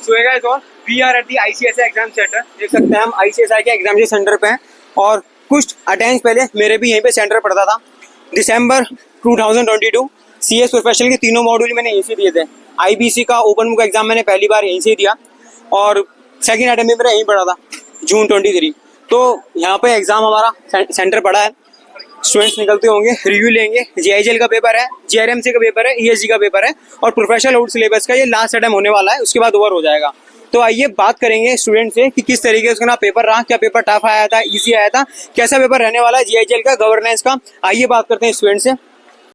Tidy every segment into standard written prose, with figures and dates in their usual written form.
So guys all we are at the ICSI exam centre. देख सकते हैं हम आईसीएसआई के एग्जामिनेशन सेंटर पे हैं और कुछ अटेंड पहले मेरे भी यहीं पे सेंटर पड़ता था। दिसंबर 2022 सीएस प्रोफेशनल के तीनों मॉड्यूल मैंने यहीं से दिए थे। आईबीसी का ओपन बुक एग्जाम मैंने पहली बार यहीं से दिया और सेकंड अटेम्प्ट में मेरा यहीं पड़ा था जून 23। तो यहाँ पे एग्जाम हमारा सेंटर पड़ा है। स्टूडेंट्स निकलते होंगे, रिव्यू लेंगे। जीआईजीएल का पेपर है, जीआरएमसी का पेपर है, ईएसजी का पेपर है और प्रोफेशनल आउट सिलेबस का ये लास्ट अटेम्प्ट होने वाला है। उसके बाद ओवर हो जाएगा। तो आइए बात करेंगे स्टूडेंट से कि किस तरीके से उसका पेपर रहा, क्या पेपर टफ आया था, इजी आया था, कैसा पेपर रहने वाला है जीआईजीएल का, गवर्नेंस का। आइए बात करते हैं स्टूडेंट से।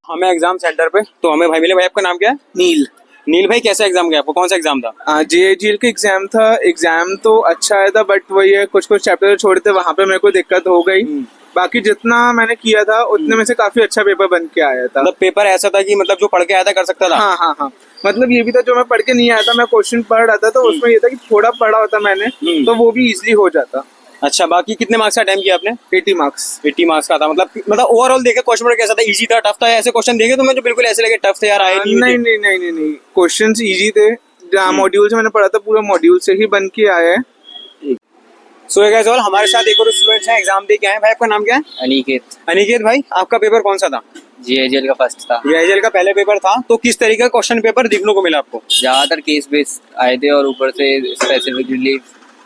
हमें एग्जाम सेंटर पे तो हमें भाई मिले। भाई आपका नाम क्या है? नील। नील भाई, कैसा एग्जाम गया आपको? कौन सा एग्जाम था? जेएजीएल का एग्जाम था। एग्जाम तो अच्छा आया था बट वही है, कुछ चैप्टर छोड़े थे, वहां पे मेरे को दिक्कत हो गई। बाकी जितना मैंने किया था उतने में से काफी अच्छा पेपर बन के आया था। मतलब पेपर ऐसा था कि मतलब जो पढ़ के आया था कर सकता था? हाँ। मतलब ये भी था, जो मैं पढ़ के नहीं आया था मैं क्वेश्चन पढ़ रहा था तो उसमें ये था कि थोड़ा पढ़ा होता मैंने तो वो भी इजीली हो जाता। अच्छा, बाकी कितने मार्क्स का अटेम्प्ट किया आपने? 80 मार्क्स। 80 मार्क्स का था। मतलब ओवरऑल देखे क्वेश्चन पेपर कैसा था? इजी था, टफ था? ऐसे क्वेश्चन देखे तो मुझे बिल्कुल ऐसे लगे टफ थे यार, आए नहीं, क्वेश्चंस इजी थे। मॉड्यूल से मैंने पढ़ा था, पूरा मॉड्यूल से ही बन के आया है। सो गाइस ऑल हमारे साथ एक और स्टूडेंट्स हैं, एग्जाम दे के आए। भाई आपका नाम क्या है? अनिकेत। अनिकेत भाई, आपका पेपर कौन सा था? जीआईजीएल का फर्स्ट था। जीआईजीएल का पहले पेपर था। तो किस तरीके का क्वेश्चन पेपर देखने को मिला आपको? ज्यादातर केस बेस्ड आए थे और ऊपर से specifically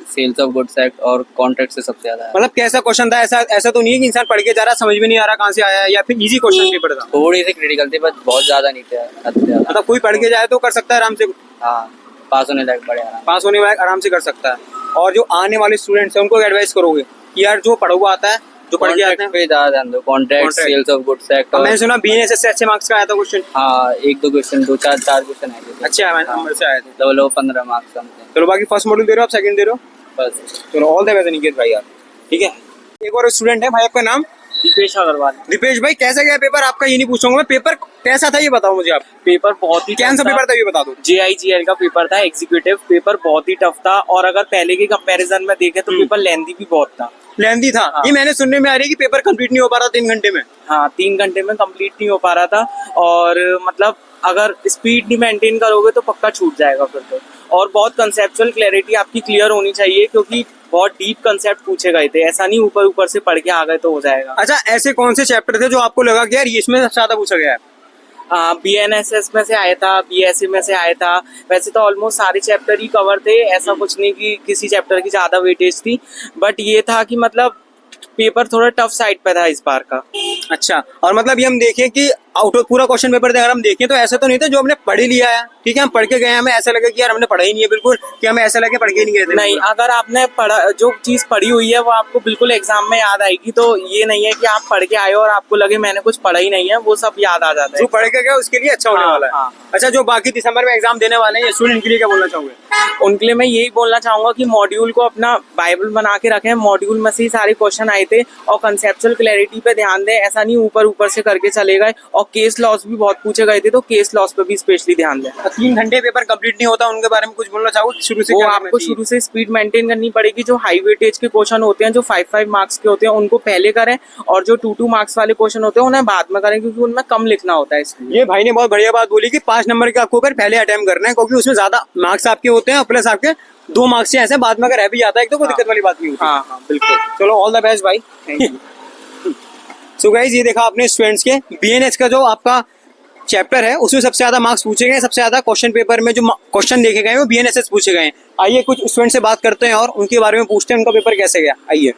sales of goods act और कॉन्ट्रैक्ट से सबसे ज्यादा। मतलब कैसा क्वेश्चन था? ऐसा तो नहीं है कि इंसान पढ़ के जा रहा समझ में नहीं आ रहा कहाँ से आया, या फिर इजी क्वेश्चन पेपर था? थोड़े से क्रिटिकल थे बस बहुत ज्यादा नहीं थे। मतलब कोई पढ़ के जाए तो कर सकता है आराम से? हाँ, पास होने लायक बड़े आराम। पास होने वाला आराम से कर सकता है। और जो आने वाले स्टूडेंट्स हैं उनको एडवाइस करोगे कि यार जो पढ़ा हुआ आता है, जो पढ़ के आते हैं, पे ज्यादा ध्यान दो। Contract, sales of goods act. मैंने सुना बीएनएसएस से अच्छे मार्क्स का आया था क्वेश्चन। हाँ, एक दो क्वेश्चन, दो चार क्वेश्चन आए थे। अच्छा नंबर से आए थे। Double 15 marks something. चलो बाकी फर्स्ट मॉड्यूल दे रहे हो आप, सेकंड दे रहे हो? बस। चलो ऑल द बेस्ट निकेत भाई यार। ठीक है, एक और स्टूडेंट है भाई, आपका नाम? दीपेश अग्रवाल। दीपेश भाई, कैसा गया पेपर आपका? ये नहीं पूछूंगा मैं, पेपर कैसा था ये बताओ मुझे आप। पेपर बहुत ही कौन सा पेपर था ये बता दो। जेआईजीएल का पेपर था, एग्जीक्यूटिव पेपर बहुत ही टफ था और अगर पहले के कंपैरिजन में देखें तो पेपर लेंथी भी बहुत था। लेंथी था? हाँ। ये मैंने सुनने में आ रही है कि पेपर कंप्लीट नहीं हो पा रहा 3 घंटे में। हाँ, 3 घंटे में कंप्लीट नहीं हो पा रहा था और मतलब अगर स्पीड नहीं मेंटेन करोगे तो पक्का छूट जाएगा फिर तो। और बहुत कंसेप्चुअल क्लैरिटी आपकी क्लियर होनी चाहिए क्योंकि बहुत डीप कंसेप्ट पूछे गए थे। ऐसा नहीं ऊपर ऊपर से पढ़ के आ गए तो हो जाएगा। अच्छा, ऐसे कौन से चैप्टर थे जो आपको लगा कि यार इसमें सबसे ज्यादा पूछा गया है? बीएनएसएस में से आया था, बीएसए में से आया था। वैसे तो ऑलमोस्ट सारे चैप्टर ही कवर थे, ऐसा कुछ नहीं कि किसी चैप्टर की ज्यादा वेटेज थी, बट ये था कि मतलब पेपर थोड़ा टफ साइड पे था इस बार का। अच्छा, और मतलब ये हम देखें कि आउट ऑफ पूरा क्वेश्चन पेपर अगर हम देखें तो ऐसा तो नहीं था जो हमने पढ़ ही लिया है, ठीक है, हम पढ़ के गए, हमें ऐसा लगे कि यार हमने पढ़ा ही नहीं है बिल्कुल, कि हमें ऐसा लगे पढ़ के नहीं गए थे। नहीं, अगर आपने पढ़ा, जो चीज पढ़ी हुई है वो आपको बिल्कुल एग्जाम में याद आएगी। तो ये नहीं है कि आप पढ़ के आए और आपको लगे मैंने कुछ पढ़ा ही नहीं है, वो सब याद आ जाता है। जो पढ़ के गए उसके लिए अच्छा होने वाला है। हाँ। अच्छा, जो बाकी दिसंबर में एग्जाम देने वाले हैं स्टूडेंट के लिए क्या बोलना चाहोगे? उनके लिए मैं यही बोलना चाहूंगा कि मॉड्यूल को अपना बाइबल बना के रखें। मॉड्यूल में से ही सारे क्वेश्चन आए थे और कंसेप्चुअल क्लैरिटी पे ध्यान दें। ऐसा नहीं ऊपर ऊपर से करके चले गए। और केस लॉस भी बहुत पूछे गए थे तो केस लॉस पे भी स्पेशली ध्यान दें। 3 घंटे पेपर कंप्लीट नहीं होता, उनके बारे में कुछ बोलना चाहो? शुरू से वो आपको शुरू से स्पीड मेंटेन करनी पड़ेगी। जो हाई वेटेज के क्वेश्चन होते हैं, जो 5 मार्क्स के होते हैं, उनको पहले करें और जो 2 मार्क्स वाले क्वेश्चन होते हैं उन्हें बाद में करें क्योंकि उनमें कम लिखना होता है। इसलिए ये भाई ने बहुत बढ़िया बात बोली कि 5 नंबर के आपको पहले अटेम्प्ट करना है क्योंकि उसमें ज्यादा मार्क्स आपके होते हैं, प्लस आपके 2 मार्क्स से ऐसे बाद में अगर रह भी जाता है तो कोई दिक्कत वाली बात नहीं होती। हाँ, बिल्कुल। चलो ऑल द बेस्ट भाई। Thank you. सो गाइस, ये देखा आपने स्टूडेंट्स के बीएनएस का जो आपका चैप्टर है उसमें सबसे ज्यादा मार्क्स पूछे गए, सबसे ज्यादा क्वेश्चन पेपर में जो क्वेश्चन देखे गए वो बीएनएसएस पूछे गए हैं। आइए कुछ स्टूडेंट से बात करते हैं और उनके बारे में पूछते हैं उनका पेपर कैसे गया। आइए।